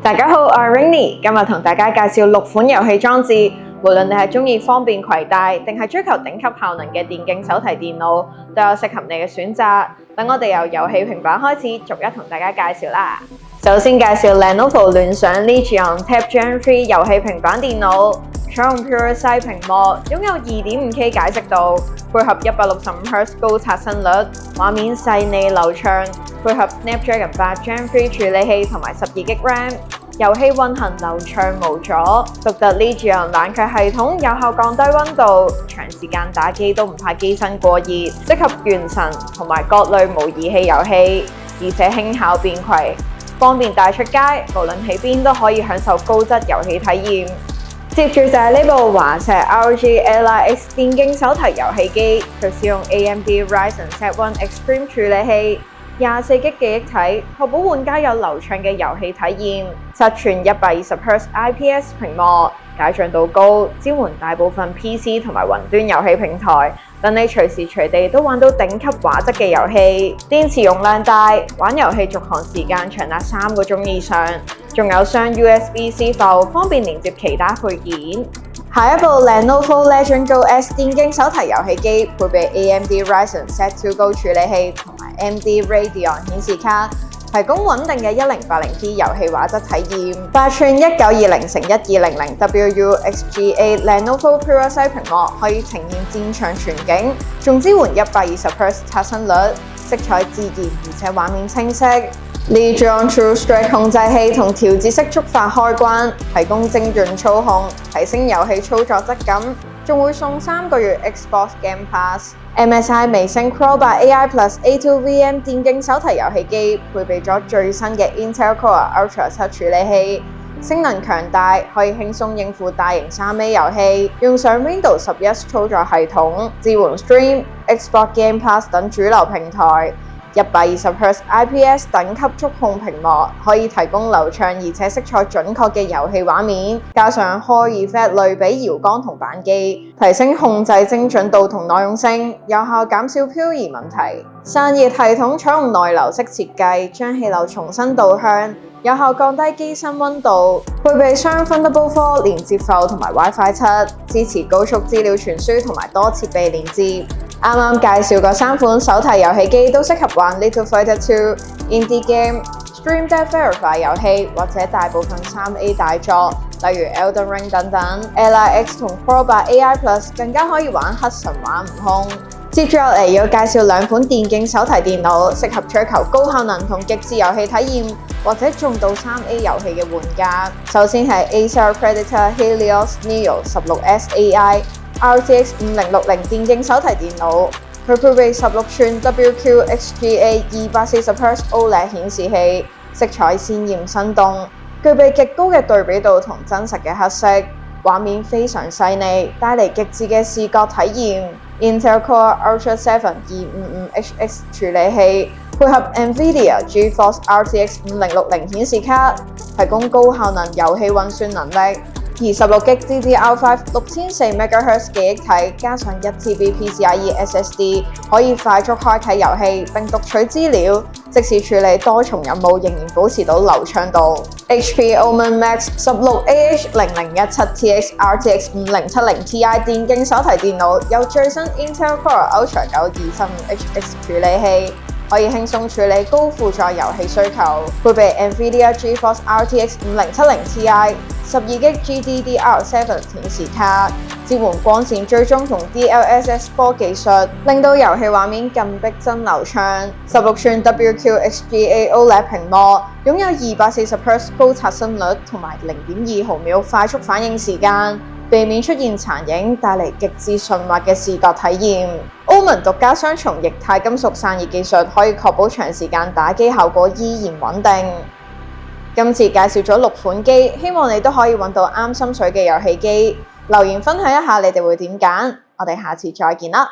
大家好，我係 Rainy， 今日同大家介紹6款遊戲裝置。無論你係中意方便攜帶，定係追求頂級效能嘅電競手提電腦，都有適合你嘅選擇。等我哋由遊戲平板開始，逐一同大家介紹啦。首先介紹 Lenovo 聯想 Legion Tab Gen 3遊戲平板電腦，採用 Pure Sight 屏幕，擁有 2.5K 解析度，配合 165Hz 高刷新率，畫面細膩流暢，配合 Snapdragon 8 Gen 3處理器同埋12GB RAM。遊戲運行流暢無阻，獨特 Legion 冷卻系統有效降低溫度，長時間打機都唔怕機身過熱，適合原神同埋各類模擬器遊戲，而且輕巧便攜，方便帶出街，無論喺邊都可以享受高質遊戲體驗。接住就係呢部華碩 ROG Ally X 電競手提遊戲機，佢使用 AMD Ryzen Z1 Extreme 處理器。24GB 記憶體，確保玩家有流暢嘅遊戲體驗。實存120Hz IPS 屏幕，解像度高，支援大部分 PC 同埋雲端遊戲平台，等你隨時隨地都玩到頂級畫質嘅遊戲。電池容量大，玩遊戲續航時間長達3個鐘以上，仲有雙 USB-C 埠，方便連接其他配件。下一部 Lenovo Legion Go S 電競手提遊戲機，配備 AMD Ryzen Z2 高處理器同埋 AMD Radeon 顯示卡，提供穩定嘅 1080P 遊戲畫質體驗。8寸1920x1200 WUXGA Lenovo Pure Sight 屏幕可以呈現戰場全景，仲支援120Hz 刷新率，色彩自然而且畫面清晰。Legion True Strike 控制器同調節式觸發開關，提供精準操控，提升遊戲操作質感，仲會送3個月 Xbox Game Pass。MSI 微星 Pro 8 AI Plus A2VM 電競手提遊戲機，配備咗最新嘅 Intel Core Ultra 7處理器，性能強大，可以輕鬆應付大型3A 遊戲，用上 Windows 11操作系統，支援 Stream、Xbox Game Pass 等主流平台。120Hz IPS 等級觸控屏幕，可以提供流暢而且色彩準確嘅遊戲畫面，加上 Hall Effect 類比搖桿同扳機，提升控制精準度同耐用性，有效減少漂移問題。散熱系統採用內流式設計，將氣流重新導向，有效降低機身溫度。配備雙 Thunderbolt 4連接埠同埋 WiFi 7，支持高速資料傳輸同埋多設備連接。啱啱介紹過3款手提遊戲機都適合玩 Little Fighter 2、Indie Game、Stream Deck Verify 遊戲或者大部分3A 大作，例如 Elden Ring 等等。Ally X 同 Pro 8 AI Plus 更加可以玩黑神話悟空。接住落嚟要介紹2款電競手提電腦，適合追求高效能同極致遊戲體驗，或者重度3A 遊戲嘅玩家。首先係 Acer Predator Helios Neo 16S AI。RTX 5060電競手提電腦，佢配備16寸 WQXGA 240Hz OLED 顯示器，色彩鮮豔生動，具備極高嘅對比度同真實嘅黑色，畫面非常細膩，帶嚟極致嘅視覺體驗。Intel Core Ultra 7 255HX 處理器，配合 NVIDIA GeForce RTX 5060顯示卡，提供高效能遊戲運算能力。而 16GB DDR5 64MHz 記憶體，加上1TB PCIe SSD， 可以快速開啟遊戲並讀取資料，即使處理多重任務仍然保持到流暢度。HP Omen Max 16AH0017TX RTX 5070 Ti 電競手提電腦，有最新 Intel Core Ultra 9 275HX 處理器，可以輕鬆處理高負載遊戲需求，配備 NVIDIA GeForce RTX 5070 Ti。12GB GDDR7 顯示卡，支援光線追蹤同 DLSS 波技術，令到遊戲畫面更逼真流暢。16寸 WQXGA OLED 屏幕，擁有240Hz 高刷新率同埋0.2毫秒快速反應時間，避免出現殘影，帶嚟極致順滑嘅視覺體驗。Omen 獨家雙重液態金屬散熱技術，可以確保長時間打機效果依然穩定。今次介紹咗6款機，希望你都可以揾到啱心水嘅遊戲機。留言分享一下你哋會點揀，我哋下次再見啦！